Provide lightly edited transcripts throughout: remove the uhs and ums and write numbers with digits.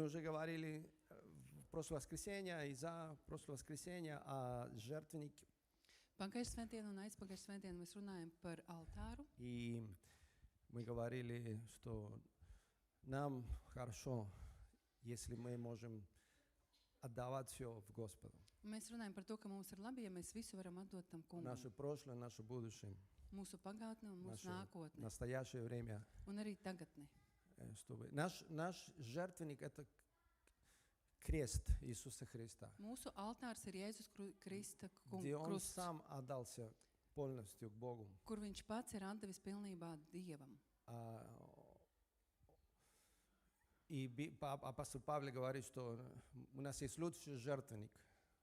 уже говорили в прошлое воскресенье и за прошлое воскресенье о жертвеннике. Pagājušajā svētdienā un aizpagājušajā svētdienā mēs runājam par altāru. И мы говорили, что нам хорошо, если мы можем отдавать все в Господу. Mēs runājam par to, ka mums ir labi, ja mēs visu varam atdot tam kungam. Наше прошлое, наше будущее, Mūsu pagātne un mūsu наше nākotne. настоящее время. Un arī tagadne. Чтобы наш жертвенник — это крест Иисуса Христа, Mūsu altārs ir Jēzus Krista где Он krusts, сам отдался полностью к Богу. kur viņš pats ir atdevis pilnībā Dievam. И апостол Павел говорит, что у нас есть лучший жертвенник,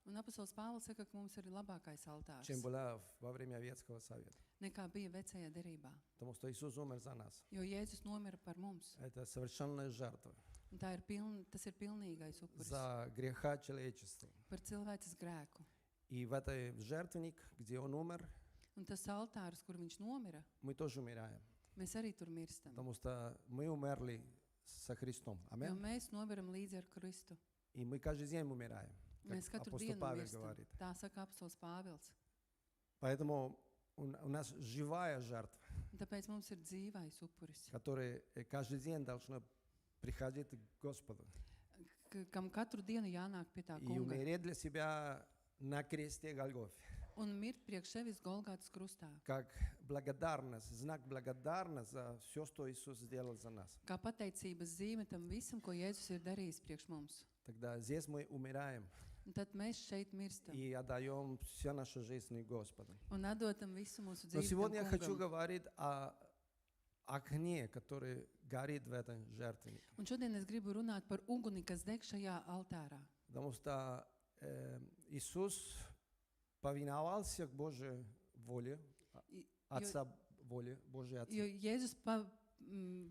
Un apostols Pāvils saka, ka mums ir labākais altārs, чем была во время Ветского Совета. nekā bija vecajā derībā. Потому что Иисус умер за нас. Jo Jēzus nomira par mums. Это совершенная жертва Un tas ir pilnīgais upuris за греха человечества. par cilvēces grēku. И в этой жертвенник, где Он умер, Un tas altārs, kur viņš nomira, мы тоже умираем. mēs arī tur mirstam. Потому что мы умерли со Христом. Jo Аминь. mēs nomiram līdzi ar Kristu. И мы каждый день умираем. Mēs Как katru апостол dienu Павел mirstam. говорит. Tā saka apostols Pāvils. Поэтому у нас живая жертва, Un tāpēc mums ir dzīvais upuris, которая каждый день должна приходить к Господу kam katru dienu jānāk pie tā и kunga умереть для себя на кресте Голгофе. un mirt priekš sevis Golgātas krustā. Как благодарность, знак благодарности за все, что Иисус сделал за нас. Kā pateicības zīme tam visam, ko Jēzus ir darījis priekš mums. Тогда здесь мы умираем Un tad mēs šeit mirstam и отдаем всю нашу жизнь Господу. un atdodam visu mūsu Но dzīvi сегодня я tam хочу kungam. говорить о огне, который горит в этом жертвеннике. Un šodien es gribu runāt par uguni, kas deg šajā altārā. Потому что Иисус повиновался к Божьей воле, I- Отца воле, Божьей Отца. Jo Jēzus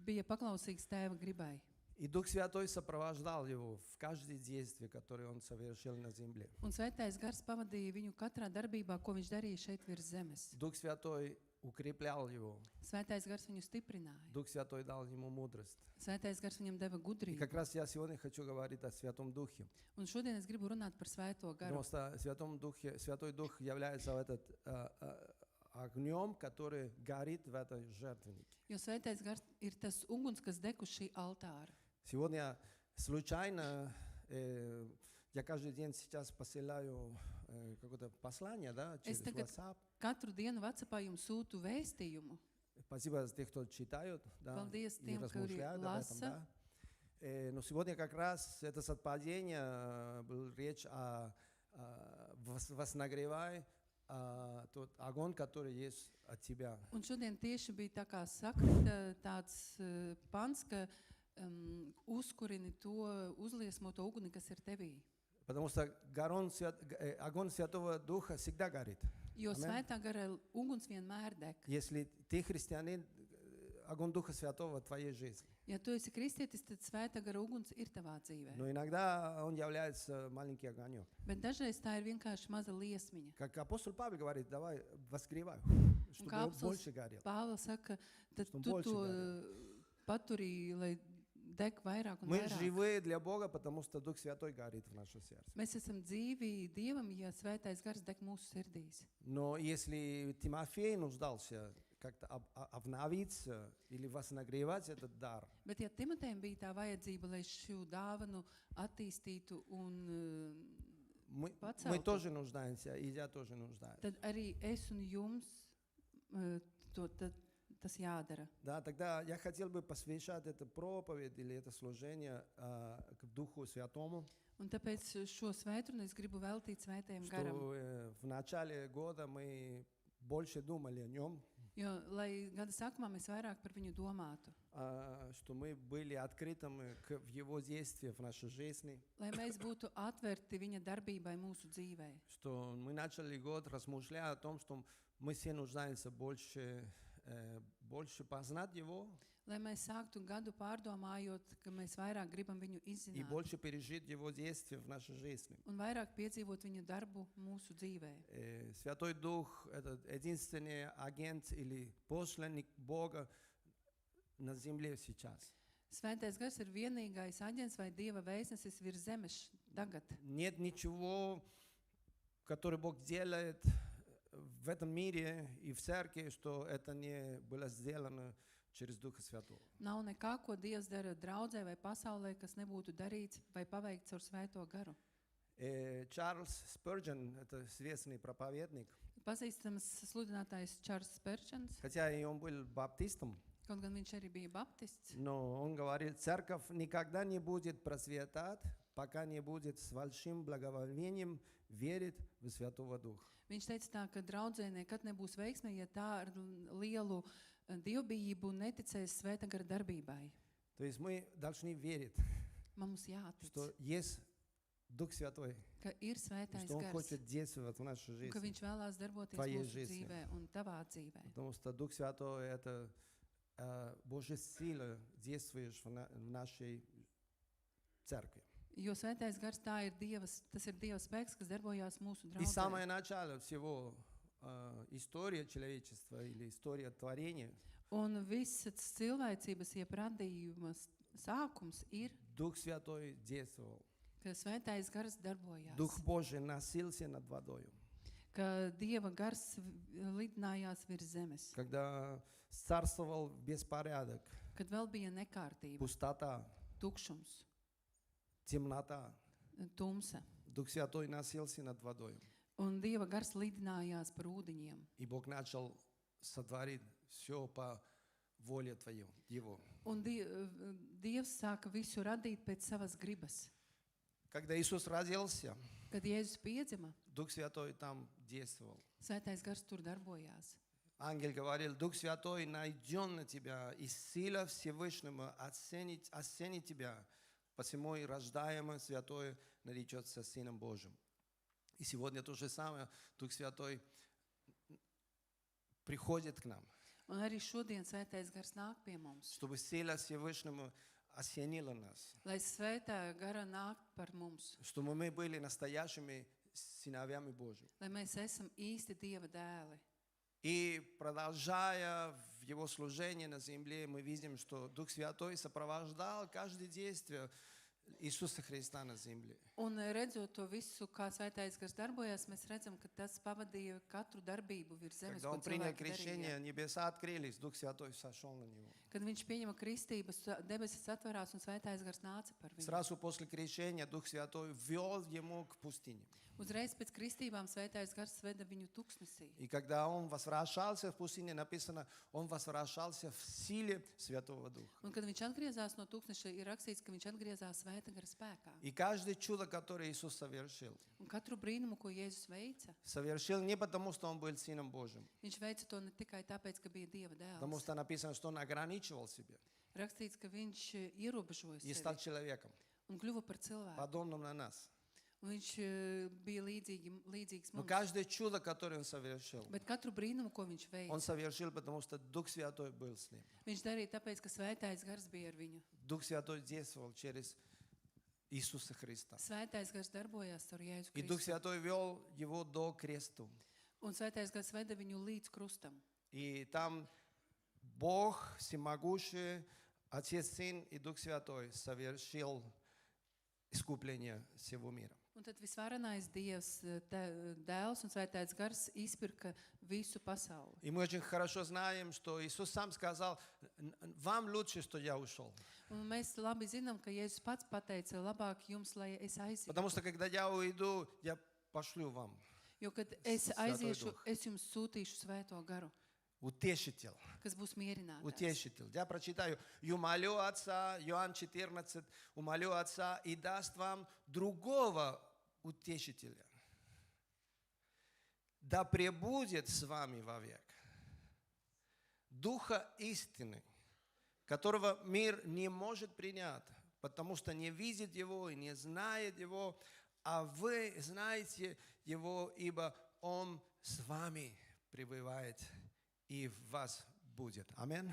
bija paklausīgs tēva gribai. И Дух Святой сопровождал его в каждое действие, которое он совершил на земле. Un svētais gars pavadīja viņu katrā darbībā, ko viņš darīja šeit virs zemes. Дух Святой укреплял его. Svētais gars viņu stiprināja. Дух Святой дал ему мудрость. Svētais gars viņam deva И gudrību. как раз я сегодня хочу говорить о Святом Духе. Un šodien es gribu runāt par svēto garu. Потому что Святой Дух является огнем, который горит в этой жертвеннике. Jo svētais gars ir tas uguns, kas deg uz šī altāra. Сегодня случайно я каждый день сейчас посылаю какое-то послание, да, через tagad- WhatsApp. Katru dienu WhatsAppā jums sūtu vēstījumu. Спасибо за тех, кто читают, да, Paldies и tiem, kuri размышляют об этом, lasa. да. Но сегодня как раз это совпадение, был речь о вознагревай тот огонь, который есть от тебя. Un šodien tieši bija tā kā sakrita tāds pants, ka uzkurini to uzliesmoto uguni, kas ir tevī. Потому что огонь Святого Духа всегда горит. Jo Amen. svētā gara uguns vienmēr deg. Если ты христианин, огонь Духа Святого в твоей жизни. Ja tu esi kristietis, tad svētā gara uguns ir tavā dzīvē. Но иногда он является маленький огонек. Bet dažreiz tā ir vienkārši maza liesmiņa. Как апостол Павел говорит, давай возгревай, Un чтобы kā он apostols больше горел. Pāvils saka, tad Что tu больше to горел. paturī, lai deg vairāk un Мы vairāk. живые для Бога, потому что Дух Святой горит в нашем сердце. Mēs esam dzīvi Dievam, ja svētais gars deg mūsu sirdīs. Но если Тимофей нуждался как-то обновиться или вознагревать этот дар, Bet ja Timotejam bija tā vajadzība, lai šo dāvanu attīstītu un мы Поцелуй. тоже нуждаемся, и я тоже нуждаюсь. tad arī es un jums tas jādara. Да, тогда я хотел бы посвящать эту проповедь или это служение к Духу Святому, Un tāpēc šo svētdienu es gribu veltīt svētajam garam. что в начале года мы больше думали о нем, Jo, lai gada sākumā mēs vairāk par viņu domātu. что мы были открытыми к его действию в нашей жизни, Lai mēs būtu atvērti viņa darbībai mūsu dzīvē. что мы начали год размышляя о том, что мы все нуждаемся больше познать его Lai mēs sāktu gadu pārdomājot, ka mēs vairāk gribam viņu и izzināt. больше пережить его действия в нашей жизни. Un vairāk piedzīvot viņa darbu mūsu dzīvē. Святой Дух — это единственный агент или посланник Бога на земле сейчас. Svētais gars ir vienīgais aģents vai Dieva vēstnesis virs zemes tagad. Нет ничего, которое Бог делает в этом мире и в церкви, что это не было сделано через Духа Святого. Nav nekā, ko Dievs dara draudzē vai pasaulē, kas nebūtu darīts vai paveikts ar Svēto garu. Чарльз Спurgeon, это известный проповедник, Pazīstams sludinātājs Čārls Spērčens, хотя и он был баптистом, kaut gan viņš arī bija baptists, но он говорит, церковь никогда не будет процветать, пока не будет с большим благоволением верить в Святого Духа. viņš teica tā, ka draudzē nekad nebūs veiksme, ja tā ar lielu dievbijību neticēs Svētā gara darbībai. То есть мы должны верить, Mums jātic, что есть Дух Святой, ka ir Svētais что Он gars, хочет действовать в нашей un ka жизни. viņš vēlās darboties Tvajai mūsu жизни. dzīvē un tavā dzīvē. Потому что Дух Святой – это Божья сила, действуешь в нашей церкви. Jo Svētais gars tas ir Dieva spēks, kas darbojās mūsu И самое draudzē. начало всего история человечества или история творения, Un viss cilvēcības jeb radījuma sākums ir, Дух Святой действовал. ka Svētais gars darbojās. Дух Божий носился над водой. Ka Dieva gars lidinājās virs zemes. Когда царствовал беспорядок, Kad vēl bija nekārtība, пустота, tukšums, темнота, tumsa. Дух Святой носился над водой. Un Dieva gars lidinājās par ūdeņiem. И Бог начал сотворить все по воле Твоей, Его. Un Dievs sāka visu radīt pēc savas gribas. Когда Иисус родился, Kad Jēzus piedzima, Дух Святой там действовал. Svētais gars tur darbojās. Ангел говорил, Дух Святой найден на тебя, и сила Всевышнего оценит тебя, посему и рождаемое Святое наречется Сыном Божьим. И сегодня то же самое, Дух Святой приходит к нам, Un arī šodien Svētais gars nāk pie mums, чтобы сила Всевышнего осенила нас, lai Svētā gara nāk par mums, чтобы мы были настоящими сыновьями Божьими. lai mēs esam īsti Dieva dēli. И продолжая в Его служении на земле, мы видим, что Дух Святой сопровождал каждое действие Иисуса Христа на земле. Un redzot to visu, kā Svētais gars darbojās, mēs redzam, ka tas pavadīja katru darbību virs zemes, Когда ko Он принял cilvēki darīja. крещение, небеса открылись, Дух Святой сошел на Него. Kad viņš pieņema kristības, debesis atverās un Svētais gars nāca par viņu. Сразу после крещения Дух Святой ввел Ему к пустыне. Uzreiz pēc kristībām Svētais gars veda viņu tuksnesī. И когда Он возвращался в пустыне, написано, Он возвращался в силе Святого Духа. Un kad viņš atgriezās no tūkstneša, ir rakstīts, ka viņš atgriezās Svētā gara spēkā. И каждое чудо, которое Иисус совершил, Un katru brīnumu, ko Jēzus veica, совершил не потому, что Он был Сыном Божьим, viņš veica to ne tikai tāpēc, ka bija Dieva потому dēls. что написано, что Он ограничивал себя Rakstīts, ka viņš ierobežoja и стал sevi человеком, un kļuva par cilvēku. подобным на нас. Un viņš bija līdzīgs Но mums. каждое чудо, которое Он совершил, Bet katru brīnumu, ko viņš Он veica, совершил, потому что Дух Святой был с Ним. viņš darīja tāpēc, ka Svētais gars bija ar viņu. Дух Святой действовал через Иисуса Христа. Svētais gars darbojās ar Jēzu И Дух Kristu. Святой вел Его до кресту. Un Svētais gars veda viņu līdz krustam. И там Бог всемогущий, Отец, Сын и Дух Святой совершил искупление всего мира. Un tad visvarenais Dievs, Dēls un Svētais gars izpirka visu pasauli. И мы очень хорошо знаем, что Иисус сам сказал, вам лучше, что я ушел. Un mēs labi zinām, ka Jēzus pats pateica, labāk jums, lai es aizietu. Потому что когда я уйду, я пошлю вам Jo, kad es Svēto aiziešu, Duhu. es jums sūtīšu Svēto garu, утешитель. kas būs mierinātājs. Утешитель. Я прочитаю. «И умолю Отца», Иоанн 14, «умолю Отца и даст вам другого утешителя. Да пребудет с вами вовек. Духа истины, которого мир не может принять, потому что не видит Его и не знает Его, а вы знаете Его, ибо Он с вами пребывает и в вас будет». Аминь.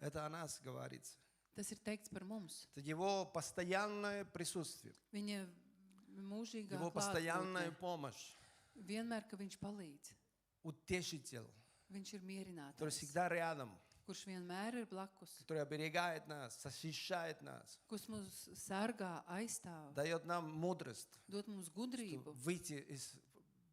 Это о нас говорится. Tas ir teikts par mums. Это Его постоянное присутствие, Viņa mūžīgā Его постоянная klātbūtne. помощь, Vienmēr, ka viņš palīdz. утешитель, Viņš ir который mierinātājs, всегда рядом. kurš vienmēr ir blakus, который оберегает нас, защищает нас, kurš mūs sargā, aizstāv, дает нам мудрость, dod mums gudrību, выйти из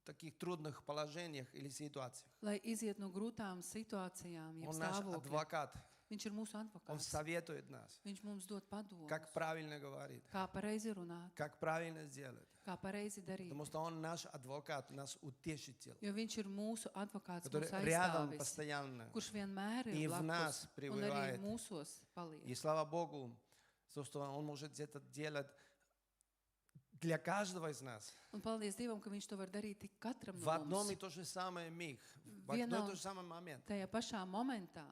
таких трудных положениях или ситуациях. lai iziet no grūtām situācijām, jeb Он наш stāvokļiem. адвокат, Viņš ir mūsu он advokāts. советует нас, Viņš mums dod padomus, как правильно говорить, kā pareizi runāt, как правильно сделать. kā pareizi darīt. Потому что он наш адвокат, наш утешитель, Jo viņš ir mūsu advokāts, который mūsu рядом aizstāvis, постоянно. kurš vienmēr И ir в нас blakus un arī пребывает. mūsos paliek. И слава Богу, то, что он может это делать для каждого из нас. Un paldies Dievam, ka viņš to var darīt tik katram В no одном и mums. то же самое миг, в Vienā одно и тот же самый момент. Tajā pašā momentā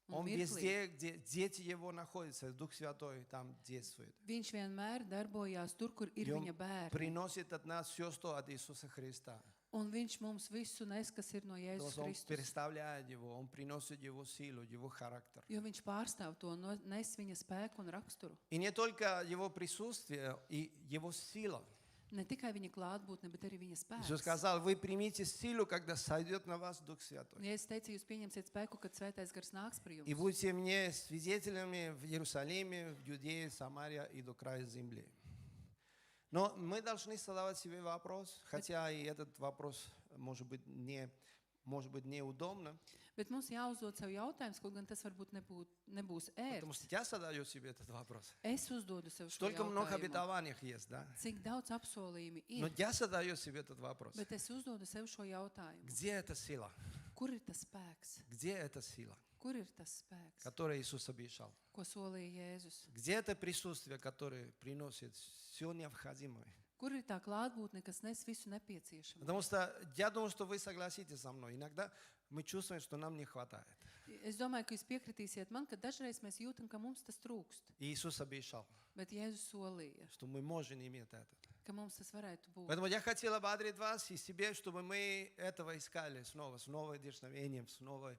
un Он mirklī везде, где дети его находятся, Дух Святой там действует. viņš vienmēr darbojās tur, kur ir И он viņa bērni. приносит от нас все, что от Иисуса Христа. Un viņš mums visu nes, kas ir no Потому Jēzus что он Kristus. представляет его, он приносит его силу, его характер. Jo viņš pārstāv to, nes viņa spēku un raksturu. И не только его присутствие, и его сила. Ne tikai viņa klātbūtne, bet arī viņa Иисус spēks. сказал, вы примите силу, когда сойдет на вас Дух Святой. Ja es teicu, jūs pieņemsiet spēku, kad svētais gars nāks par И jums. будете мне свидетелями в Иерусалиме, в Иудее, Самарии и до края земли. Но мы должны задавать себе вопрос, хотя и этот вопрос может быть неудобно, Bet mums jāuzdod sev jautājums, kaut gan tas varbūt nebūs потому ērts. что я задаю себе этот вопрос. Es uzdodu sev šo Столько много jautājumu. обетований есть, да? Cik daudz apsolījumi Но ir, я задаю себе этот вопрос. bet es uzdodu sev šo jautājumu. Где эта сила? Kur ir tas spēks? Где эта сила, Kur ir tas spēks, которую Иисус обещал? ko solīja Jēzus? Где это присутствие, которое приносит все необходимое? Kur ir tā klātbūtne, kas nes visu nepieciešamo? Потому что я думаю, что вы согласитесь со мной. Иногда мы чувствуем, что нам не хватает. Es domāju, ka jūs piekritīsiet man, ka dažreiz mēs jūtam, ka mums tas trūkst. И Иисус обещал, Bet Jēzus solīja, что мы можем иметь это. ka mums tas varētu būt. Поэтому я хотел ободрить вас и себе, чтобы мы этого искали снова, с новым вдохновением, с новым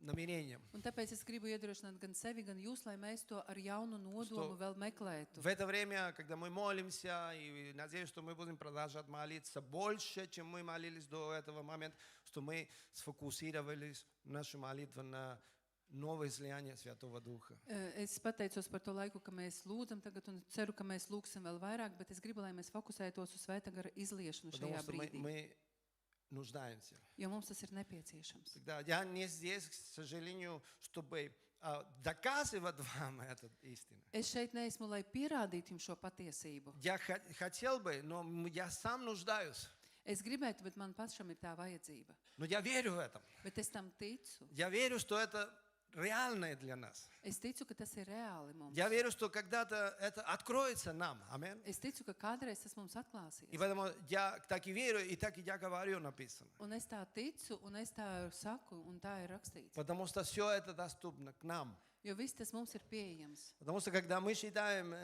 намерением. Un tāpēc es gribu iedrošināt gan sevi, gan jūs, lai mēs to ar jaunu nodomu vēl meklētu. В это время, когда мы молимся, и надеюсь, что мы будем продолжать молиться больше, чем мы молились до этого момента, что мы сфокусировались нашу молитву на новое излияние Святого Духа. Es pateicos par to laiku, ka mēs lūdzam tagad un ceru, ka mēs lūgsim vēl vairāk, bet es gribu, lai mēs fokusētos uz Svētā gara izliešanu Потому šajā что brīdī, мы нуждаемся. jo mums tas ir nepieciešams. Тогда я не здесь, к сожалению, чтобы доказывать вам эту истину. Es šeit neesmu, lai pierādītu jums šo patiesību. Я хотел бы, но я сам нуждаюсь. Es gribētu, bet man pašam ir tā vajadzība. Но я верю в это. Bet es tam ticu. Я верю, что это реальное для нас. Es ticu, ka tas ir reāli mums. Я верю, что когда-то это откроется нам. Аминь. Es ticu, ka kādreiz tas mums atklāsies. И поэтому я так и верю, и так и я говорю, написано. Un es tā ticu, un es tā saku, un tā ir rakstīts. Потому что все это доступно к нам. Jo viss tas mums ir pieejams. Потому что когда мы читаем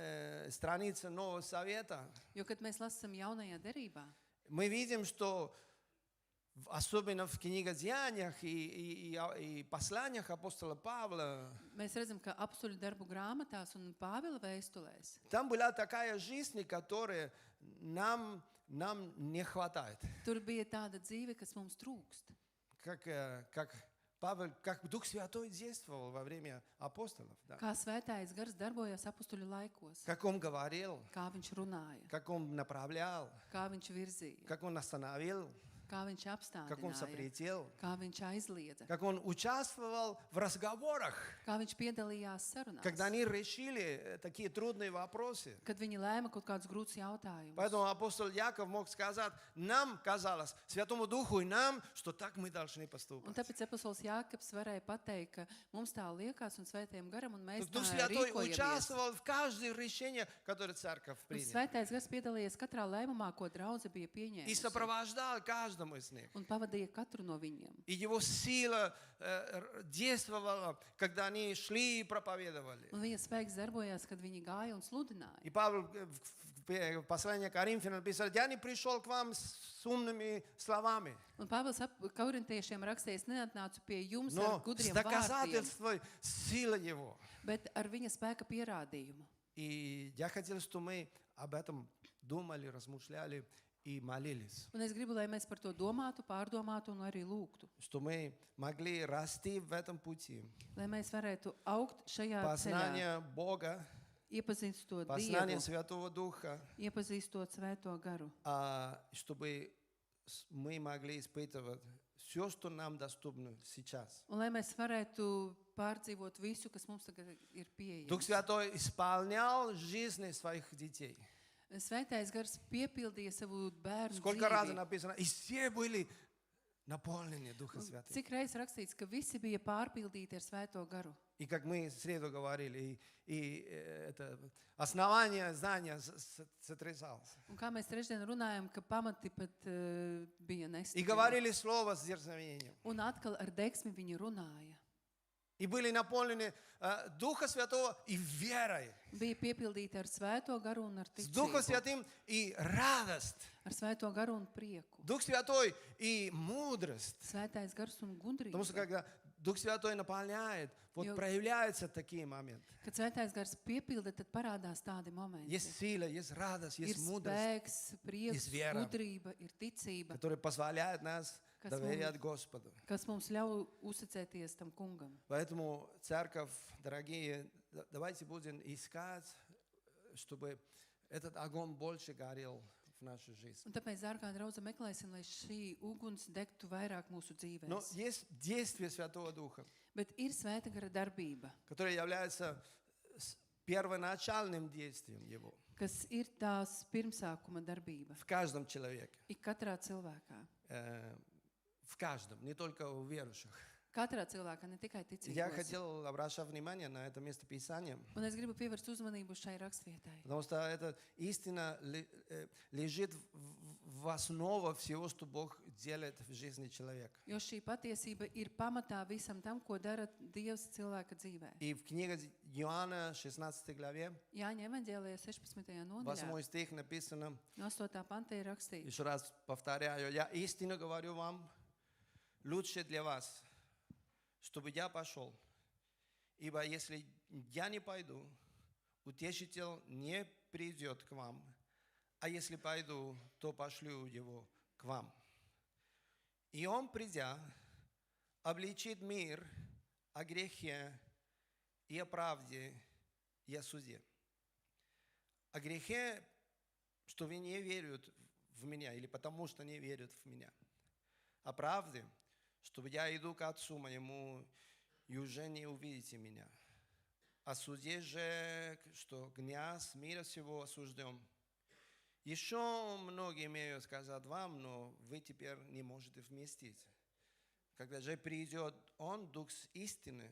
страницы Нового Завета, Jo, kad mēs lasām jaunajā derībā, мы видим, что особенно в книге Деяниях и посланиях апостола Павла, mēs redzam, ka apstuļu darbu grāmatās un Pāvila vēstulēs там была такая жизнь, которая нам не хватает. tur bija tāda dzīve, kas mums trūkst. Как Дух Святой действовал во время апостолов. Да? Kā svētais gars darbojās apstuļu laikos, Как Он говорил, kā viņš runāja, как Он направлял, kā viņš virzīja, как Он остановил, kā viņš как Он apstādināja, запретил, kā viņš aizliedza, как Он участвовал в разговорах, kā viņš piedalījās sarunās, когда они решили такие трудные вопросы. kad viņi lēma kaut kādus grūtus jautājumus. Поэтому апостол Яков мог сказать, нам казалось, Святому Духу и нам, что так мы должны Un поступать. tāpēc apostols Jākaps varēja pateikt, ka mums tā liekas un svētajam garam, un mēs Дух tā Святой rīkojamies. участвовал в каждом решении, которое церковь Un приняла. svētais gars piedalījies katrā lēmumā, ko draudze bija И pieņēmusi, сопровождал каждому из них. un pavadīja katru no viņiem. И его сила действовала, когда они шли и проповедовали. Un viņa spēks darbojās, kad viņi gāja un sludināja. И Павел в послании к Коринфянам написал, я не пришел к вам с умными словами, Un Pāvils korintiešiem rakstīja, es neatnācu pie jums но ar с gudriem vārdiem, доказательством силы его. bet ar viņa spēka pierādījumu. И я хотел, чтобы мы об этом думали, размышляли и молились. Un es gribu, lai mēs par to domātu, pārdomātu un arī lūgtu. Что мы могли расти в этом пути. Lai mēs varētu augt šajā ceļā, Познание Бога, iepazīstot познание Dievu, Святого Духа, iepazīstot Svēto garu. чтобы мы могли испытывать все, что нам доступно сейчас. Un lai mēs varētu pārdzīvot visu, kas mums tagad ir Дух pieejams. Святой исполнял жизни своих детей. Svētais gars piepildīja savu bērnu Сколько раз dzīvi. написано, и все были наполнены Духом Святым. Cik reizes rakstīts, ka visi bija pārpildīti ar Svēto garu. И как мы в среду говорили, это основание здания сотрясалось. Un kā mēs trešdien runājam, ka pamati pat bija И nestabili. говорили слово с дерзновением. Un atkal ar deksmi viņi runāja. И были наполнены Духа Святого и верой. Bija piepildīti ar Svēto garu un ar С Духом ticību. Святым и радость. Ar Svēto garu un prieku. Дух Святой и мудрость. Svētais gars un Потому что gudrība. когда Дух Святой наполняет, вот Jo- проявляются такие моменты. Kad Svētais gars piepilda, tad parādās tādi momenti. Есть сила, есть радость, Ir есть мудрость, spēks, prieks, Есть вера. gudrība, ir ticība, которые позволяют нас Kas доверять Господу. kas mums ļauj uzticēties tam kungam. Поэтому, церковь, дорогие, давайте будем искать, чтобы этот огонь больше горел в нашей жизни. Un tāpēc, dārgā draudze, meklēsim, lai šī uguns degtu vairāk mūsu Но dzīvēs. есть действие Святого Духа, Bet ir Svēta gara darbība, которое является первоначальным действием Его kas ir tās pirmsākuma darbība. в каждом человеке. Ik katrā cilvēkā. В каждом, не только у верующих. Katrā cilvēkā, ne tikai Я ticīgos. хотел обращать внимание на это место Писания, Un es gribu pievērst uzmanību šai rakstvietai. потому что эта истина лежит в основе всего, что Бог делает в жизни человека. Jo šī patiesība ir pamatā visam tam, ko dara Dievs cilvēka dzīvē. И в книге Иоанна, 16 главе, Jāņa evaņģēlijā 16. nodaļā, 8 стих написано, no 8. panta ir rakstīts: еще раз повторяю, я истинно говорю вам, лучше для вас, чтобы я пошел. Ибо если я не пойду, утешитель не придет к вам, а если пойду, то пошлю его к вам. И он, придя, обличит мир о грехе и о правде и о суде. О грехе, что вы не верят в меня, или потому что не верят в меня. О правде, что я иду к Отцу моему, и уже не увидите меня. О суде же, что князь мира сего осужден. Еще многие имею сказать вам, но вы теперь не можете вместить. Когда же придет Он, Дух истины,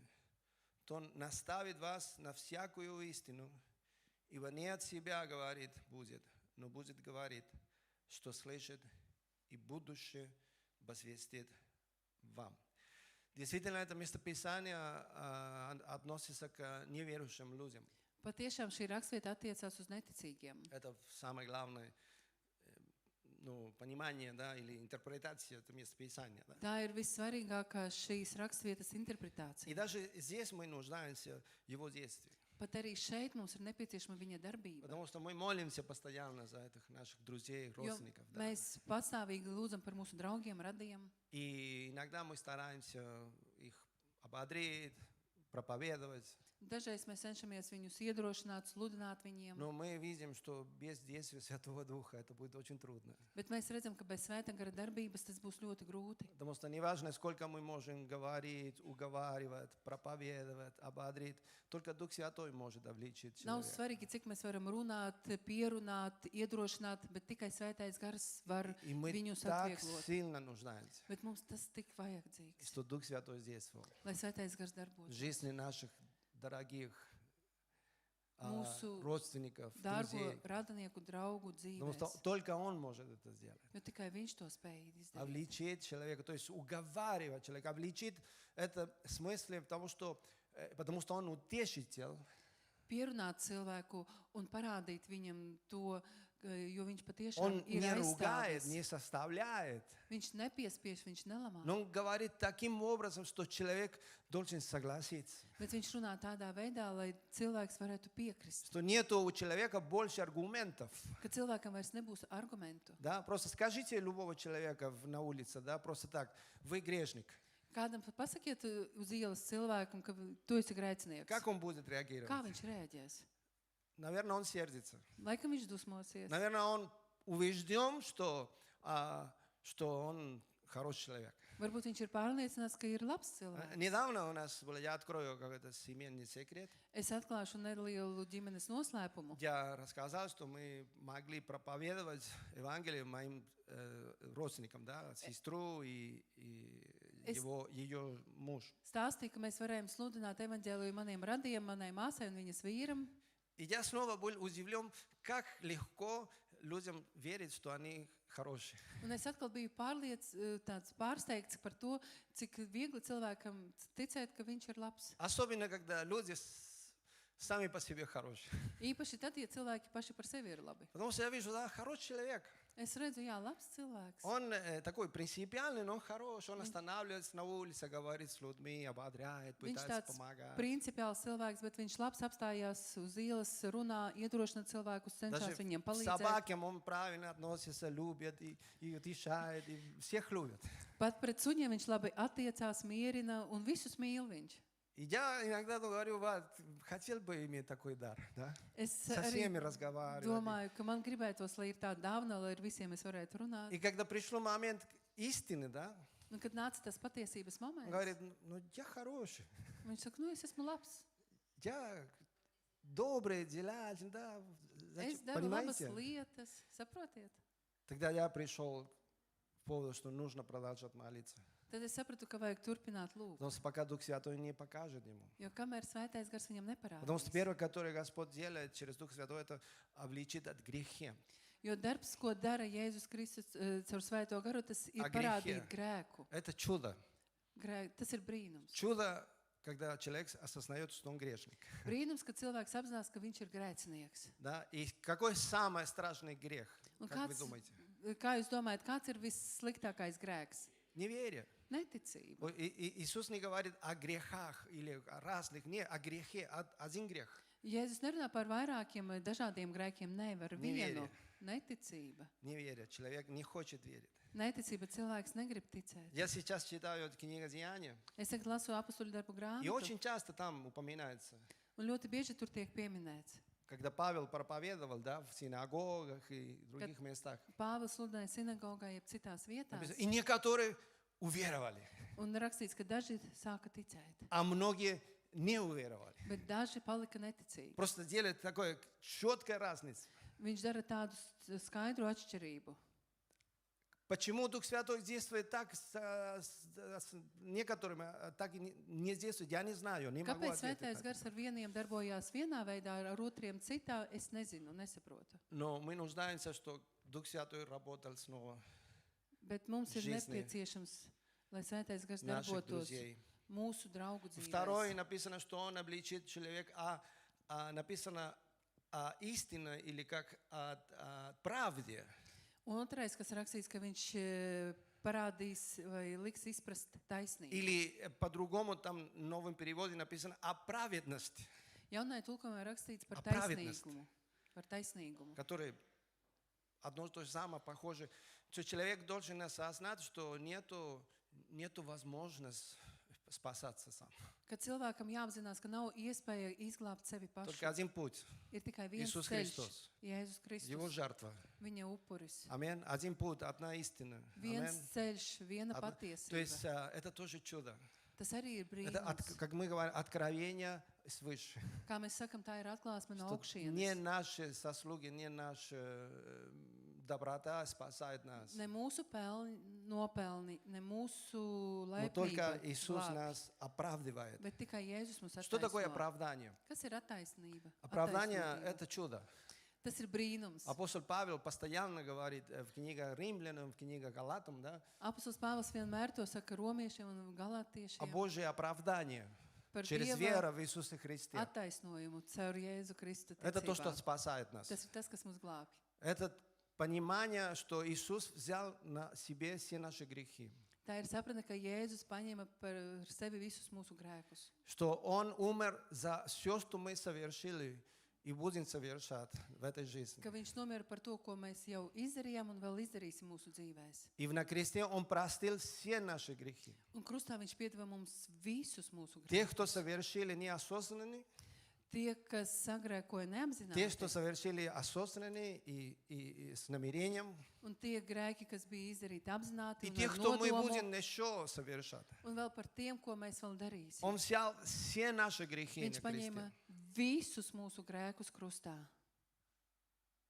то Он наставит вас на всякую истину, ибо не от себя говорит будет, но будет говорить, что слышит, и будущее возвестит вам. Действительно, это местописание относится к неверующим людям. Patiešām šī rakstvieta attiecās uz neticīgiem. Это самое главное понимание, да, или интерпретация этого местописания. Да. Tā ir vissvarīgākā šīs rakstvietas И interpretācija. даже здесь мы нуждаемся в Его действии. Pat arī šeit mums ir nepieciešama viņa darbība. Потому что мы молимся постоянно за этих наших друзей, Jo родственников. Да. mēs pastāvīgi lūdzam par mūsu draugiem, radiem. И иногда мы стараемся их ободрить, проповедовать. Dažreiz mēs cenšamies viņus iedrošināt, sludināt viņiem. Но мы видим, что без действия Святого Духа это будет очень трудно. Bet mēs redzam, ka bez Svētā gara darbības tas būs ļoti grūti. Потому что неважно, сколько мы можем говорить, уговаривать, проповедовать, ободрить, только Дух Святой может обличить Nav человека. svarīgi, cik mēs varam runāt, pierunāt, iedrošināt, bet tikai Svētais gars var И мы viņus так atvieglot. сильно нуждаемся, Bet mums tas tik vajadzīgs, что Дух Святой действовал lai Svētais gars в darbotos. жизни наших дорогих Mūsu родственников, Dārgo друзей. radinieku draugu Потому что dzīvēs. только Он может это сделать. Jo tikai viņš to spēja izdarīt. Обличить человека, то есть уговаривать человека. Обличить это в смысле потому что Он утешитель, Pierunāt cilvēku un parādīt viņam to, jo viņš patiešām Он ir не ругает, aizstāvis. не составляет. Viņš nepiespiež, viņš nelamā. Но он говорит таким образом, что человек должен согласиться. Bet viņš runā tādā veidā, lai cilvēks varētu piekrist. Что нету у человека больше аргументов. Ka cilvēkam vairs nebūs argumentu. Да? Просто скажите любого человека на улице, да, просто так, вы грешник. Kādam pasakiet uz ielas cilvēkam, ka tu esi grēcinieks. Как он будет реагировать? Kā viņš reaģēs? Наверное, он сердится. Laikam viņš dusmosies. Наверное, он убежден, что он хороший человек. Varbūt viņš ir pārliecināts, ka ir labs cilvēks. Недавно у нас было, я открою какой-то семейный секрет. Es atklāšu nelielu ģimenes noslēpumu. Я рассказал, что мы могли проповедовать Евангелие моим родственникам, да, сестру и ее муж. Stāstīja, ka mēs varējām sludināt evaņģēliju maniem radiem, manai māsai un viņas vīram. И я снова был удивлен, как легко людям верить, что они хорошие. Un es atkal biju tāds pārsteigts par to, cik viegli cilvēkam ticēt, ka viņš ir labs. Особенно, когда люди сами по себе хорошие. Īpaši tad, ja cilvēki paši par sevi ir labi. Потому что я вижу, да, хороший человек. Es redzu, jā, labs cilvēks. Он такой принципиальный, но хороший. Он останавливается на улице, говорит с людьми, ободряет, Viņš пытается tāds помогать. principiāls cilvēks, bet viņš labs apstājās uz ielas, runā, iedrošina cilvēkus, cenšas Даже viņiem к palīdzēt. собакам он правильно относится, любит и утешает, и всех любит. Pat pret suņiem viņš labi attiecās, mierina un visus mīl viņš. И я иногда говорю, хотел бы иметь такой дар, да? Es Со arī всеми разговаривать. domāju, ka man gribētos, lai ir tāda dāvana, lai ar visiem es varētu runāt. И когда пришло момент истины, да, Un, kad nāca tas patiesības он moments, говорит, ну я хороший, viņš saka, es esmu labs. я добрый, делатель, да, Es daru labas понимаете? lietas, saprotiet? Тогда я пришел к поводу, что нужно продолжать молиться. Tad es sapratu, ka vajag turpināt lūgt. Потому что пока Дух Святой не покажет ему. Jo kamēr svētais gars viņam Потому что neparādīs. первое, которое Господь делает через Дух Святой, это обличит от грехе. Jo darbs, ko dara Jēzus Kristus caur svēto garu, tas ir A griehe. parādīt grēku. Это чудо. Tas ir brīnums. Чудо, когда человек осознает, что он грешник. Brīnums, kad cilvēks apzinās, ka viņš ir grēcinieks. Да? И какой самый страшный грех, Un как вы думаете? kā jūs domājat, kāds ir vissliktākais grēks? Неверие. Neticība. Иисус не говорит о грехах или о разных, не, о грехе, один грех. Jēzus nerunā par vairākiem dažādiem grēkiem, nevar Nevienu. vienu. Neticība. Неверие. Человек не хочет верить. Neticība cilvēks negrib ticēt. Я сейчас читаю книгу Деяния, Es tagad lasu apustuļu darbu и grāmatu, очень часто там упоминается, un ļoti bieži tur tiek pieminēts. когда Павел проповедовал, да, в синагогах и других местах. Pāvils sludināja sinagogā, jeb citās vietās, Написано, и некоторые уверовали, un rakstīts, ka daži sāka ticēt, а многие не уверовали. bet daži palika neticīgi. Просто делает такое четкая разница. Viņš dara tādu skaidru atšķirību. Почему Дух Святой действует так с некоторыми, так и не действует, я не знаю, не могу Kāpēc ответить. svētais gars ar vieniem darbojās vienā veidā, ar otriem citā, es nezinu, nesaprotu. Но мы нуждаемся, что Дух Святой работал снова Bet mums ir Жизни nepieciešams, lai svētais gars наших darbotos друзей. mūsu draugu Второе dzīvēs. написано, что он обличит человека, написано о истине или как о правде. Un otrais, kas rakstīts, ka viņš parādīs vai liks izprast taisnību. Или по-другому там в новом переводе написано о праведности, Jaunajā tulkojumā rakstīts par Праведность. taisnīgumu. Par taisnīgumu. который одно и то же самое похоже. Что человек должен осознать, что нету возможности спасаться сам. Kad cilvēkam jāapzinās, ka nav iespēja izglābt sevi Только pašu. один путь. Ir tikai viens Иисус ceļš. Христос. Jēzus Его Kristus. жертва. Viņa upuris. Аминь. Один путь, одна истина. Viens Аминь. ceļš, viena То есть patiesība. это тоже чудо. Tas arī ir Это, brīnums. как мы говорим, откровение свыше. Kā mēs sakam, tā ir atklāsme no Что не augšienes. наши заслуги, не наша доброта спасает нас. Ne mūsu nopelni, ne mūsu Но только laipnība Иисус glābj, нас оправдывает. bet tikai Jēzus mums Что такое attaisno. оправдание? Kas ir attaisnība? Оправдание – Attaisnotība. это чудо. Tas ir brīnums. Апостол Павел постоянно говорит в книге Римлянам, в книге Галатам, да, Apostols Pāvils vienmēr to saka romiešiem un о galātiešiem Божье оправдание. par через Dieva веру в Иисуса Христе. attaisnojumu caur Jēzu Kristu Это то, что ticībā. спасает нас. Tas ir tas, kas mūs glābj. Это понимание, что Иисус взял на себе все наши грехи. Tā ir sapratne, ka Jēzus paņēma par sevi visus mūsu grēkus. Что Он умер за все, что мы совершили и будем совершать в этой жизни. Ka viņš nomira par to, ko mēs jau izdarījām un vēl izdarīsim mūsu dzīvēs. И на кресте Он простил все наши грехи. Un krustā viņš piedeva mums visus mūsu Те, grēkus. кто совершили неосознанно, Tie, kas sagrēkoja те, что neapzināti, совершили осознанно и с намерением, un tie grēki, kas bija izdarīti apzināti и un те, ar кто мы nodomu, будем еще совершать. un vēl par tiem, ko mēs vēl darīsim. Он взял все наши грехи Viņš на paņēma кресте. visus mūsu grēkus krustā,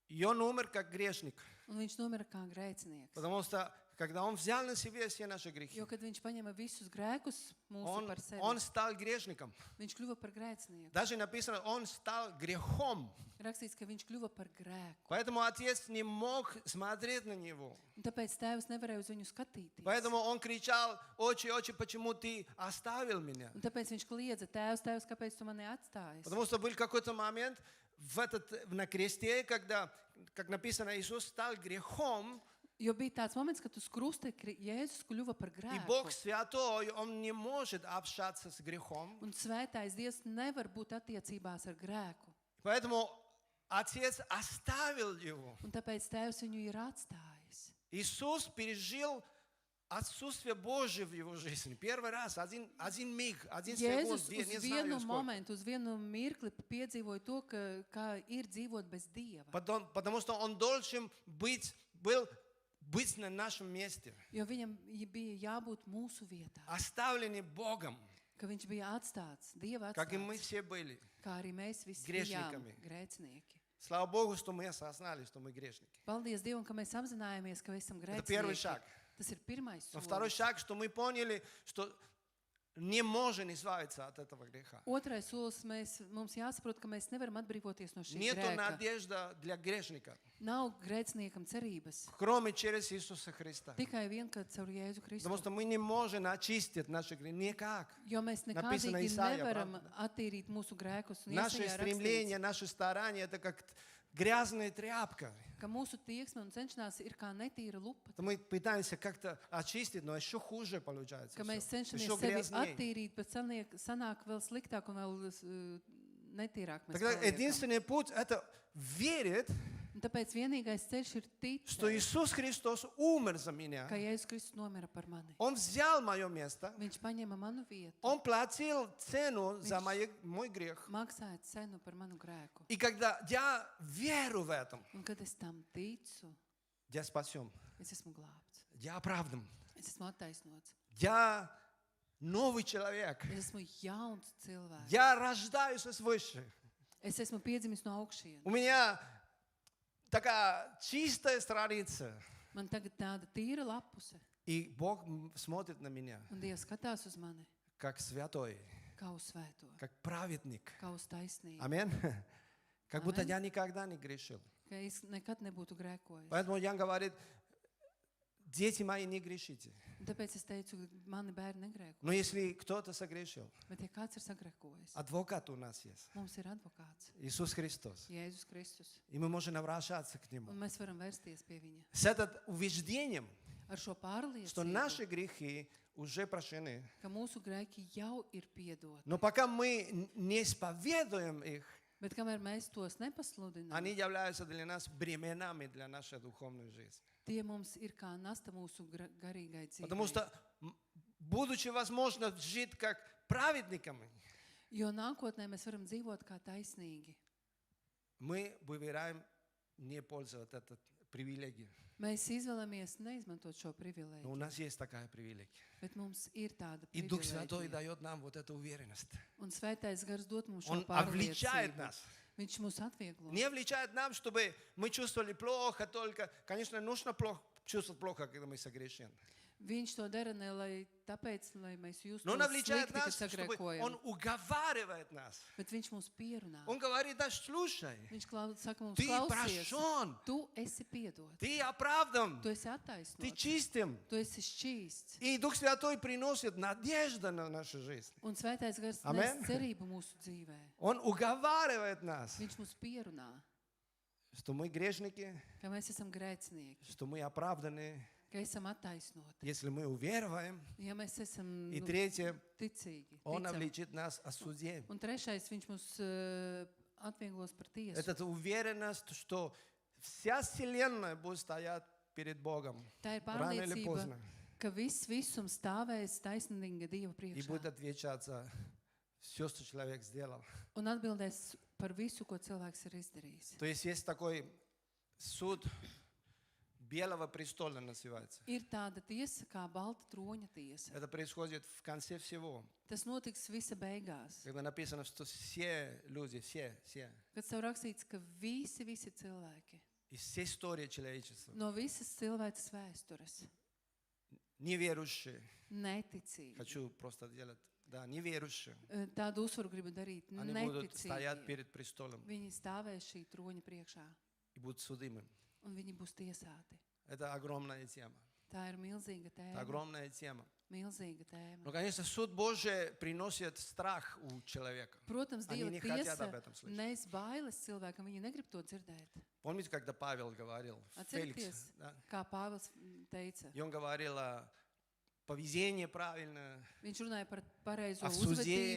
И Он умер как грешник. un viņš nomira kā grēcinieks. Потому что, когда Он взял на себе все наши грехи, Jo, kad viņš paņēma visus grēkus mūsu par sevi, Он стал грешником. viņš kļuva par grēcinieku. Даже написано, Он стал грехом. Rakstīts, ka viņš kļuva par grēku. Поэтому Отец не мог смотреть на Него. Un tāpēc tēvs nevarēja uz viņu skatīties. Поэтому Он кричал: «Отче, отче, почему ты оставил меня?» Un tāpēc viņš kliedza, tēvs, tēvs, kāpēc tu mani atstāji? Потому что был какой-то момент на кресте, когда, как написано, Иисус стал грехом, Jo bija tāds moments, kad uz krusta Jēzus kļuva par и Бог grēku. Святой, Он не может общаться с грехом. Un svētais Dievs nevar būt attiecībās ar grēku. Поэтому Отец оставил Его. Un tāpēc tēvs viņu ir atstājis. Иисус пережил отсутствие Божьего в Его жизни. Первый раз, один миг, один секунд, Jēzus не uz знаю vienu сколько. momentu, uz vienu mirkli piedzīvoja to, kā ir dzīvot bez Dieva. Потому что Он должен был быть на нашем месте. Jo viņam bija jābūt mūsu vietā. Оставленный Богом, Ka viņš bija atstāts, Dieva как и мы atstāts. все были. Kā arī mēs visi bijām Grēšnikami. grēcinieki. Слава Богу, что мы осознали, что мы грешники. Paldies Dievam, ka mēs apzinājāmies, ka esam Это первый grēcinieki. шаг. Tas ir pirmais Но второй solis. шаг, что мы поняли, что не можем избавиться от этого греха. Otrais solis, mums jāsaprot, ka mēs nevaram atbrīvoties no šī Нету grēka. надежды для грешника, Nav grēciniekam cerības. кроме через Иисуса Христа. Tikai vien, kad caur Jēzu Kristu. Потому что мы не можем очистить наши грехи никак. Jo mēs Написано nekādīgi Исаия, nevaram правда? attīrīt mūsu grēkus. Un Наши Iesajā стремления, rakstīts, наши старания, это как грязная тряпка. ka mūsu tieksme un cenšanās ir kā netīra lupa. Мы пытаемся как-то очистить, но еще хуже получается. Ka mēs всё. cenšamies Еще sevi грязнее. attīrīt, bet sanāk vēl sliktāk un vēl netīrāk mēs Тогда paliekam. единственный путь это верить, Un tāpēc vienīgais ceļš ir что ticēt, Иисус Христос умер за меня. ka Jēzus Kristus nomira par mani. Он взял мое место. Viņš paņēma manu vietu, Он платил цену за мой грех. maksāja cenu par manu grēku. И когда я верю в этом, Un kad es tam ticu, я спасен. es esmu glābts. Я оправдан. Es esmu attaisnots. Я новый человек. Es esmu jauns cilvēks. Я рождаюсь свыше. Es esmu piedzimis no augšienes. У меня такая чистая страница. Man tagad tāda tīra lapuse, И Бог смотрит на меня un Dievs skatās uz mani как святой, kā uz svēto, как праведник. kā uz taisnību. Аминь. Как будто Аминь. я никогда не грешил. Ka es nekad nebūtu grēkojis. Поэтому Ян говорит: дети мои, не грешите. Un tāpēc es teicu, mani bērni negrēko. Но если кто-то согрешил, Bet ja kāds ir sagrēkojis, адвокат у нас есть. mums ir advokāts, Иисус Христос. Jēzus Kristus, И мы можем обращаться к Нему. un mēs varam vērsties pie viņa. С этим убеждением, Ar šo что pārliecību, наши грехи уже прощены. ka mūsu grēki jau ir piedoti. Но пока мы не исповедуем их, Bet kamēr mēs tos nepasludinām, они являются для нас бременами для нашей духовной жизни. tie mums ir kā nasta mūsu garīgai Потому dzīvei. что, будучи возможно жить как праведниками, Jo nākotnē mēs varam dzīvot kā taisnīgi. мы выбираем не пользоваться этой привилегией. Mēs izvēlamies neizmantot šo Но у privilēģiju, нас есть такая привилегия. bet mums ir tāda И Дух Святой privilēģija. дает нам вот эту уверенность. Un svētais gars dod mums šo Он обличает pārliecību. нас. Viņš mūs atvieglo. Не обличает нам, чтобы мы чувствовали плохо только. Конечно, нужно чувствовать плохо, когда мы согрешим. Viņš to dara ne lai tāpēc, lai mēs Но он justos обличает slikti, ka нас, чтобы sagrēkojam, он уговаривает нас. bet viņš mūs pierunā. Он говорит, да слушай, Viņš saka mums, ты klausies, прощен, tu esi piedot, ты оправдан, tu esi ты attaisnots, чистым. tu esi šķīsts. И Дух Святой приносит надежду на нашу жизнь. Un Svētais Gars Amen. nes cerību mūsu dzīvē. Он уговаривает нас, Viņš mūs pierunā, что мы грешники, ka mēs esam grēcinieki, что мы оправданы, ka esam attaisnoti. если мы уверуем. Ja mēs esam И третье, ticīgi, Он ticam. обличит нас о суде. Un trešais, viņš mūs atvieglos par tiesu. Это уверенность, что вся вселенная будет стоять перед Богом. Tā ir Рано или pārliecība, поздно. ka viss visums stāvēs taisnīga Dieva И будет priekšā отвечать за все, что человек сделал. un atbildēs par visu, ko cilvēks ir izdarījis. То есть такой суд Белого престола называется. Ir tāda tiesa kā balta troņa tiesa. Это происходит в конце всего. Tas notiks visa beigās. Когда написано, что все люди, все, Kad tev rakstīts, ka visi cilvēki из всей истории человечества, no visas cilvēces vēstures, неверующие, neticīgi, хочу просто делать, да, неверующие, tādu uzsvaru gribu darīt, они будут стоять neticīgi. перед престолом Viņi stāvēs šī troņa priekšā и будут судимы. un viņi būs tiesāti. Это огромная тема. Tā ir milzīga Это tēma. огромная тема. Milzīga tēma. Но, конечно, суд Божий приносит страх у человека. Protams, Они Dieva не хотят tiesa об этом слышать. nes bailes cilvēkam, viņi negrib to dzirdēt. Помните, когда Павел говорил, Феликс, Atcerieties, да? kā Pāvils teica. И он говорил о поведении правильно. Viņš runāja par pareizo О суде.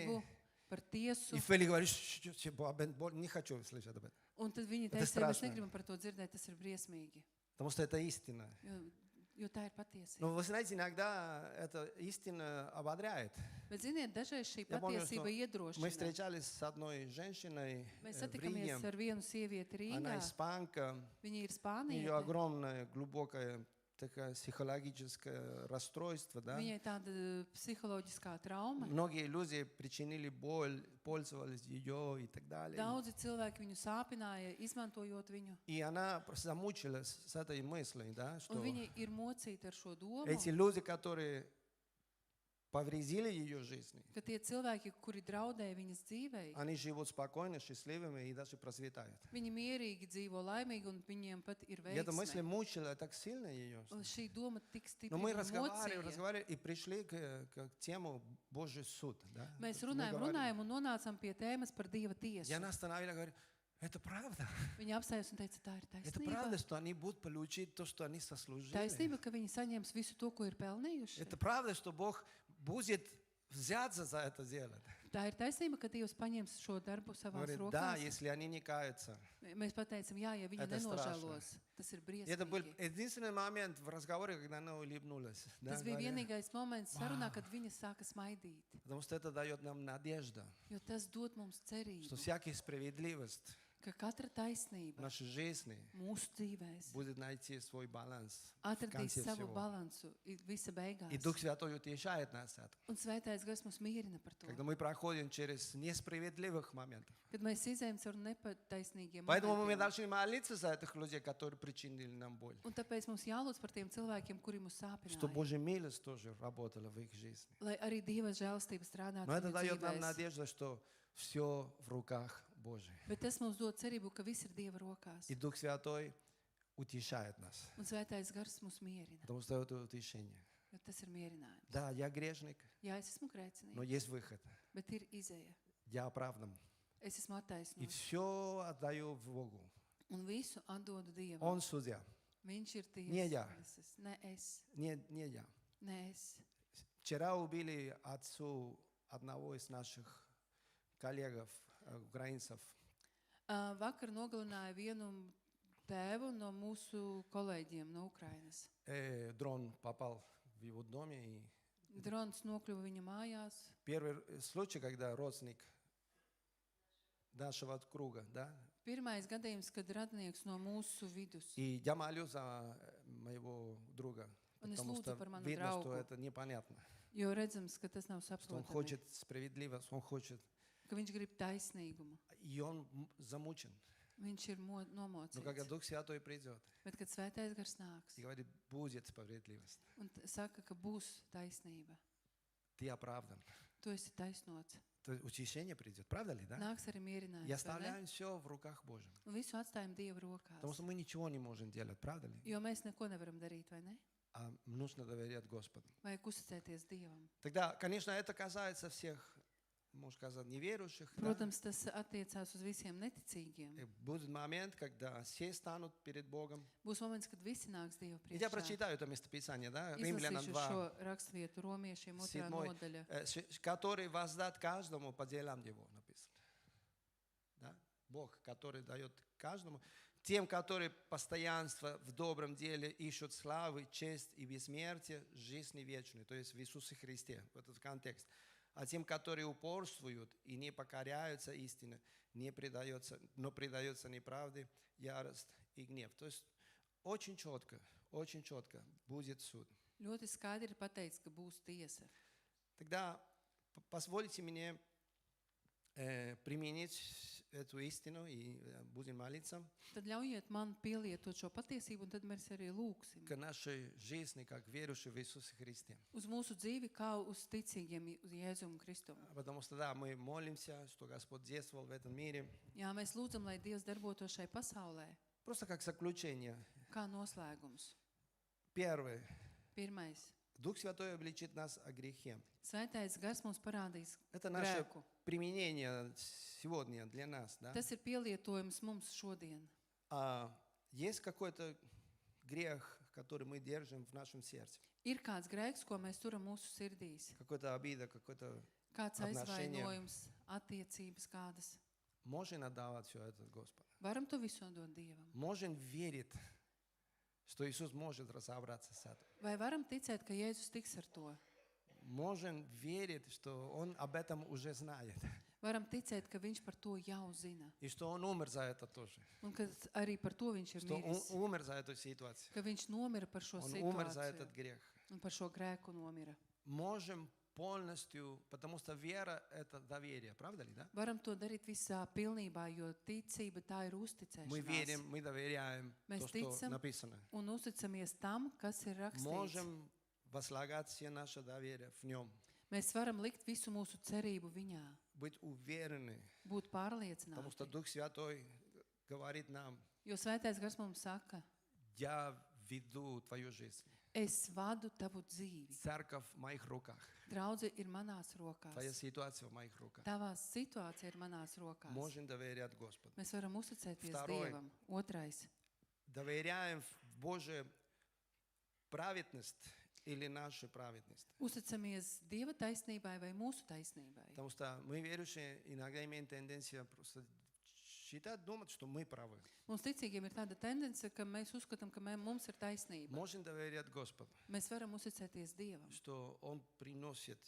uzvedību, par tiesu. И Феликс говорит, не хочу слышать об этом. Un tad viņi Tas teica, ka mēs страшно. negribam par to dzirdēt, tas ir briesmīgi. Потому что это истина. Jo tā ir patiesība. Но вы знаете, иногда эта истина ободряет. Bet, ziniet, dažreiz šī Я помню, patiesība Мы iedrošina. встречались с одной женщиной Mēs в Риге. satikamies ar vienu sievieti Она Rīgā. испанка. Viņa ir У нее Spāniete. огромное, глубокое такое психологическое расстройство. Да? Viņai tāda psiholoģiskā trauma. Многие люди причинили боль, пользовались ее и так далее. Daudzi cilvēki viņu sāpināja, izmantojot viņu. И она просто замучилась с этой мыслью, да, что Un viņa ir mocīta ar šo domu, эти люди, которые повредили ее жизни, ka tie cilvēki, kuri draudēja viņas dzīvei, они живут спокойно, счастливыми и даже процветают. viņi mierīgi dzīvo laimīgi un viņiem pat ir И эта мысль veiksme. мучила так сильно ее. Un šī doma tik stipri Но мы viņu mocīja. разговаривали и пришли к тему Божий суд. Да? Mēs Мы runājam, говорили. runājam un nonācam pie tēmas par Dieva И tiesu. она остановила и говорит, это правда. Viņa apstājās un teica, tā ir Это taisnība. правда, что они будут получить то, что они заслужили. Taisnība, ka viņi saņems visu to, ko ir pelnījuši. Это правда, что Бог будет взяться за это делать. Tā ir taisnība, ka Dievs paņems šo darbu savās Говорит, да, rokās. если они не каются. Mēs pateicam, jā, ja viņi Это nenožēlos, tas ir И это был briesmīgi. единственный момент в разговоре, когда она улыбнулась. Да, Tas bija говоря, vienīgais moments sarunā, Vau. kad viņa sāka smaidīt. Потому что это дает нам надежду, Jo tas dod mums что cerību, всякая справедливость ka katra в taisnība нашей жизни mūsu dzīvēs будет найти свой баланс в atradīs конце savu всего. balansu visa beigās. И Дух Святой утешает нас это. Un Svētais Gars mūs mierina par to. Когда мы проходим через несправедливых моментов. Kad mēs izējam caur nepataisnīgiem Поэтому мы momentiem. должны молиться за этих людей, которые причинили нам боль. Un tāpēc mums jālūdz par tiem cilvēkiem, kuri mūs Что sāpināja. Божья милость тоже работала в их жизни. Lai arī Dieva žēlastība strādātu Но это viņu дает нам dzīvēs. надежду, что все в руках Божьих. Bet tas mums dod cerību, ka viss ir Dieva rokās. И Дух Святой утешает нас. Un Svētais Gars mūs mierina. Потому что это утешение. Jo tas ir mierinājums. Да, я грешник, Jā, es esmu но grēcinieks, есть выход. bet ir izēja. Я оправдан. Es esmu И attaisnots. все отдаю Богу. Un visu atdodu Dievam. Он судья, Viņš ir Не я. tiesnesis. Ne es. не я. Ne es. Вчера убили отцу одного из наших коллегов, украинцев. Vakar nogalināja vienu tēvu no mūsu kolēģiem no Ukrainas. Дрон попал в его доме. И Drons nokļuva viņa mājās. первый случай, когда родственник нашего круга, да? Pirmais gadījums, kad radnieks no mūsu vidus. И я молю за моего друга, Un es потому lūdzu что par manu видно, что draugu, это непонятно. jo redzams, ka tas nav Что он saprotami, хочет справедливость, он хочет. ka viņš grib taisnīgumu. И он замучен. Viņš ir Но когда nomocīts. Дух Святой придет Bet, kad svētais gars nāks и говорит, будет справедливость, un saka, ka būs taisnība, ты оправдан. tu esi taisnots. То есть утешение придет, правда ли, да? Nāks arī И mierinājums. vai ne? оставляем все в руках Божьих. Un visu atstājam Dieva Потому rokās. что мы ничего не можем делать, правда ли? Jo mēs neko nevaram darīt, vai ne? А нужно доверять Господу. Vajag uzticēties Dievam. Тогда, конечно, это касается всех, можно сказать, неверующих. Да? Protams, tas attiecās uz visiem neticīgiem. И будет момент, когда все станут перед Богом. Būs moments, kad visi nāks Dievu И я priekšā. прочитаю это местописание, да? Римлянам Izlasīšu 2, šo raksturvietu romiešiem 2. 7, nodaļa. который воздат каждому по делам его, написано. Да? Бог, который дает каждому. Тем, которые постоянство в добром деле ищут славы, честь и бессмертие, жизни вечной, то есть в Иисусе Христе, в этот контекст. А тем, которые упорствуют и не покоряются истине, но предаются неправде, ярость и гнев. То есть очень четко будет суд. Ļoti skaidri ir pateikts, ka būs tiesa. Тогда позвольте мне применить эту истину и будем молиться Tad ļaujiet man pielietot šo patiesību, un tad mēs arī lūgsim. к нашей жизни, как верующие в Иисусе Христе. Uz mūsu dzīvi kā uz ticīgiem, uz Jēzumu Kristumu. Потому что, да, мы молимся, что Господь действовал в этом мире. Jā, mēs lūdzam, lai Dievs darbotos šai pasaulē, Просто как заключение. kā noslēgums. Первое. Pirmais. Дух Святой обличит нас о грехе. Svētais gars mums parādīs Это наше grēku. применение сегодня для нас. Да? Tas ir pielietojums mums šodien. Есть какой-то грех, который мы держим в нашем сердце. Ir kāds grēks, ko mēs turam mūsu sirdīs. Какая-то обида, какое-то... Kāds Отношения. aizvainojums, attiecības kādas. Можем отдавать все это Господу. Varam to visu dot Dievam. Можем верить, что Иисус может разобраться с этим. Vai varam ticēt, ka Jēzus tiks ar to? Можем верить, что Он об этом уже знает. Varam ticēt, ka viņš par to jau zina. И что Он умер за это тоже. Un ka arī par to viņš ir Что Он miris. умер за эту ситуацию. Ka viņš nomira par šo Он умер за situāciju. этот грех. Un par šo grēku nomira. Можем полностью, потому что вера – это доверие, правда ли, да? Varam to darīt visā pilnībā, jo ticība tā ir Мы верим, uzticēšanās. мы доверяем Мы то, что стыцем. написано. Un uzticamies tam, kas ir rakstīts. Можем возлагать все наше доверие в Нем. Mēs varam likt visu mūsu cerību viņā. Быть уверены, Būt потому что pārliecināti. Дух Святой говорит нам, Jo svētais gars mums saka, я веду твою жизнь. es vadu tavu dzīvi. Церковь в моих руках. Draudze ir manās Твоя rokās. ситуация в моих руках. Tavā situācija ir manās rokās. Можем доверять Господу. Mēs varam uzticēties Второй. Dievam. Otrais. Доверяем в Божию праведность или нашу праведность. Uzticamies Dieva taisnībai vai mūsu taisnībai. Потому что мы верующие иногда имеем тенденцию просто считать, думать, что мы правы. Mums ticīgiem ir tāda tendence, ka mēs uzskatām, ka mums ir taisnība. Можем доверять Господу, Mēs varam uzticēties Dievam, что Он приносит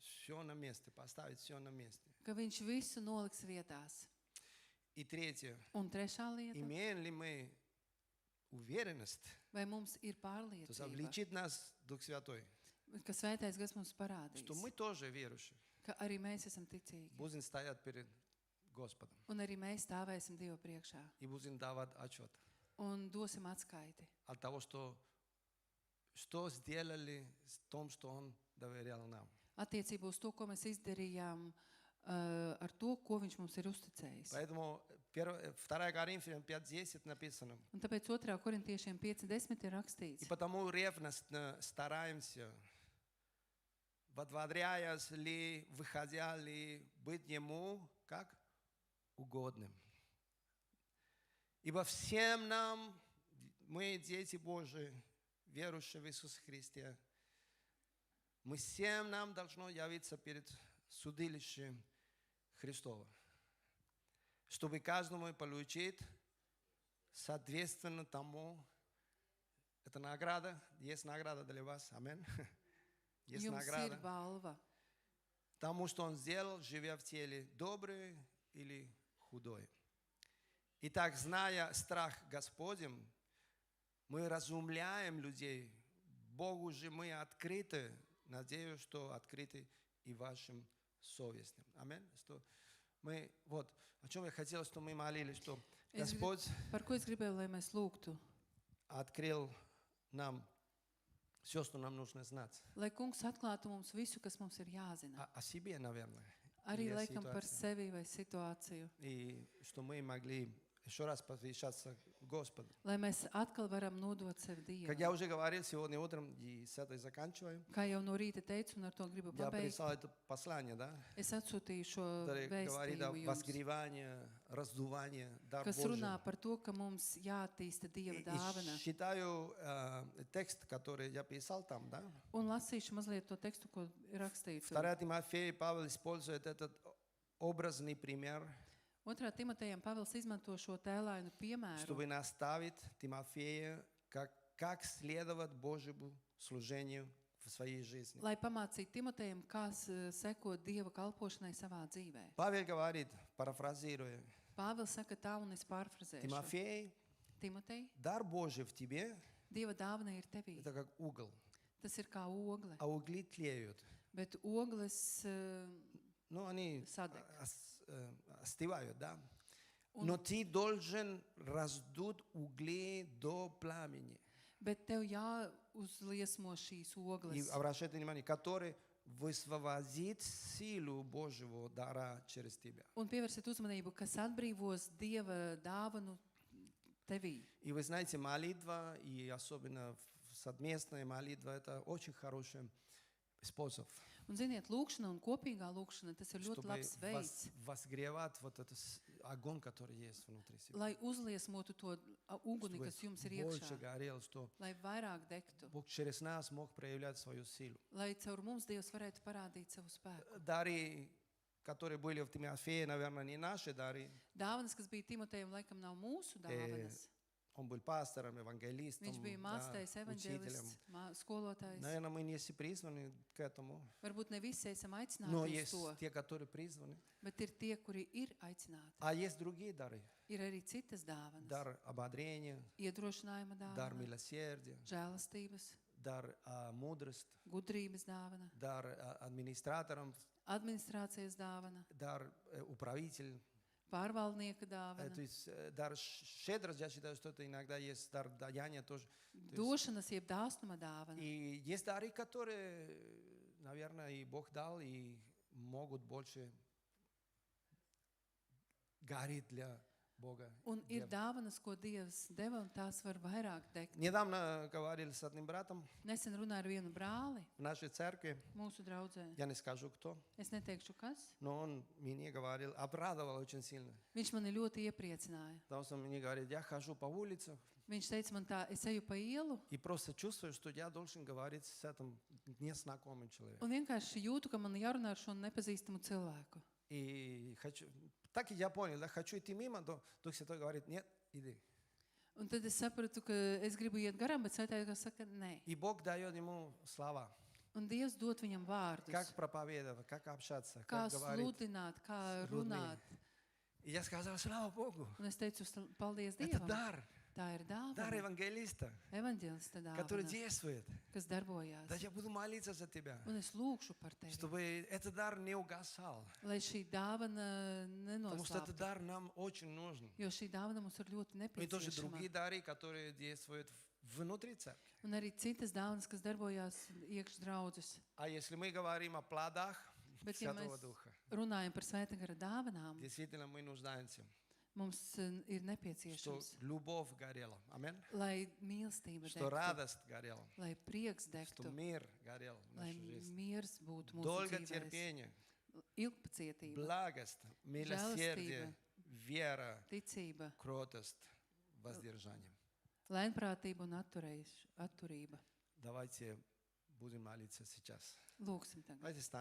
все на месте, поставит все на месте. ka Viņš visu noliks vietās. И третье. Un trešā lieta, Имеем ли мы уверенность, vai mums ir то есть pārliecība, обличит нас Дух Святой, ka svētais gars mums parādīs, что мы тоже верующие, ka arī mēs esam ticīgi. будем стоять перед Господом Un arī mēs stāvēsim Dieva priekšā и будем давать отчет un dosim atskaiti от того, что сделали с том, что Он доверял нам. attiecībā uz to, ko mēs izdarījām ar to, ko Viņš mums ir uzticējis. Поэтому 2 Коринфянам 5:10 написано. Un tāpēc 2. korintiešiem 5:10 ir И rakstīts, потому ревностно стараемся, водворяясь ли, выходя ли, быть Ему как угодным. Ибо всем нам, мы дети Божии, верующие в Иисуса Христе, мы всем нам должно явиться перед судилищем Христова, чтобы каждому получить соответственно тому. Это награда, есть награда для вас, аминь. Есть jums ir награда balva тому, что Он сделал, живя в теле, добрый или худой. Итак, зная страх Господень, мы разумляем людей. Богу же мы открыты, надеюсь, что открыты и вашим совестям. Аминь. Что мы, вот, о чем я хотел, что мы молились, что Господь Par ko es gribēju, lai mēs lūgtu? открыл нам все, что нам нужно знать. Lai kungs atklātu mums visu, kas mums ir jāzina. О себе, наверное. Arī Или о laikam par ситуации. sevi vai situāciju. И что мы могли еще раз посвящаться Господу. Lai mēs atkal varam nodot sevi Как я Dievam. уже говорил сегодня утром, и с этой заканчиваю, Kā jau no rīta teicu, un ar to gribu я pabeigt, прислал это послание, да, es atsūtīju šo которое говорит о vēstījumu jums, возгревании, раздувании, дар kas Божий. runā par to, ka mums jāattīsta Dieva И dāvana. считаю текст, который я писал там, да. Un lasīšu mazliet to tekstu, ko rakstīju. 2 Тимофея Павел использует этот образный пример, 2. Timotejam Pavels izmanto šo tēlainu piemēru, чтобы наставить Тимофея, как следовать Божьему служению в своей жизни. lai pamācītu Timotejam, kā sekot Dieva kalpošanai savā dzīvē. Павел говорит, парафразируя, Pāvils saka tā, un es pārfrazēšu. Тимофей, Timotej, дар Божий в тебе, Dieva dāvana ir tevī. это как уголь, Tas ir kā ogle, а угли тлеют. bet ogles Ну, они sadeg. остывают, да. Un- Но ты должен раздуть угли до пламени. Bet tev jāuzliesmo šīs И ogles, обращайте внимание, который высвободит силу Божьего дара через тебя. un pievērsiet uzmanību, kas atbrīvos Dieva dāvanu tevī. И вы знаете, молитва, и особенно совместная молитва, это очень хороший способ, Un ziniet, lūkšana un kopīgā lūkšana, tas ir ļoti чтобы labs veids, возгревать вот этот огонь, который есть внутри себя. lai uzliesmotu to uguni, Чтобы kas jums ir больше iekšā, горел, что lai vairāk degtu, Бог через нас мог проявлять свою силу. lai caur mums Dievs varētu parādīt savu spēku. Дары, которые были в Тимофее, наверное, не наши дары. Dāvanas, kas bija Timotejam, laikam nav mūsu dāvanas. Он был пастором, евангелистом, Viņš bija да, mācējs, учителем. evaņģēlists, skolotājs. Наверное, мы не все призваны к этому. Varbūt ne visi esam Но aicināti uz есть to, те, которые призваны. bet ir tie, kuri ir aicināti. А есть другие дары. Ir arī citas dāvanas. Дар ободрения, Iedrošinājuma дар dāvana, милосердия, žēlastības, дар мудрости, gudrības dāvana, дар администраторам, administrācijas dāvana, дар управитель. pārvaldnieka То dāvana, есть дар щедрость, я считаю, что это иногда есть дар даяния тоже. došanas, jeb dāsnuma dāvana. И есть дары, которые, наверное, и Бог дал, и могут больше гореть для Бога. Un ir dāvanas, ko Dievs deva, un tās var vairāk degt. Недавно говорили с одним братом Nesen runāju ar vienu brāli в нашей церкви, mūsu draudzē. я не скажу кто, Es neteikšu, kas. но он мне говорил, обрадовал очень сильно. Viņš mani ļoti iepriecināja. Потому что он мне говорит, я хожу по улицам Viņš teica man tā, es eju pa ielu и просто чувствую, что я должен говорить с этим незнакомым человеком. un vienkārši jūtu, ka man jārunā ar šo nepazīstamu cilvēku. И хочу, так и я понял, да, хочу идти мимо, то Дух Святой говорит, нет, иди. Un tad es sapratu, ka es gribu iet garām, bet Svētais saka, nē. И Бог дает ему слова, Un Dievs dod viņam как vārdus, проповедовать, как общаться, kā как говорить. sludināt, kā с людьми. runāt. И я сказал, слава Богу, Un es teicu, paldies это Dievam. дар, Tā ir дар dāvana, евангелиста, evaņģēlista который dāvana, действует. kas darbojās. Да, я буду молиться за тебя, Un es lūkšu par tevi, чтобы этот дар не угасал. lai šī dāvana Потому что этот nenoslāptu. дар нам очень нужен. Jo šī dāvana mums ir ļoti И тоже nepieciešama. другие дары, которые действуют внутри церкви. Un arī citas dāvanas, kas darbojās iekš draudzes. А если мы говорим о плодах Bet, ja Святого mēs Духа, runājam par Svētā gara dāvanām, действительно мы нуждаемся, mums ir что nepieciešams, любовь горела, аминь, lai mīlestība что degtu, радость горела, lai prieks что degtu, мир горел в lai нашей жизни. miers būtu mūsu Долго dzīvēs, терпение, ilgpacietība, благость, милосердие, вера, ticība, кротость, воздержание. lēnprātība un atturība. Давайте будем молиться сейчас. Lūksim tagad. Давайте станем.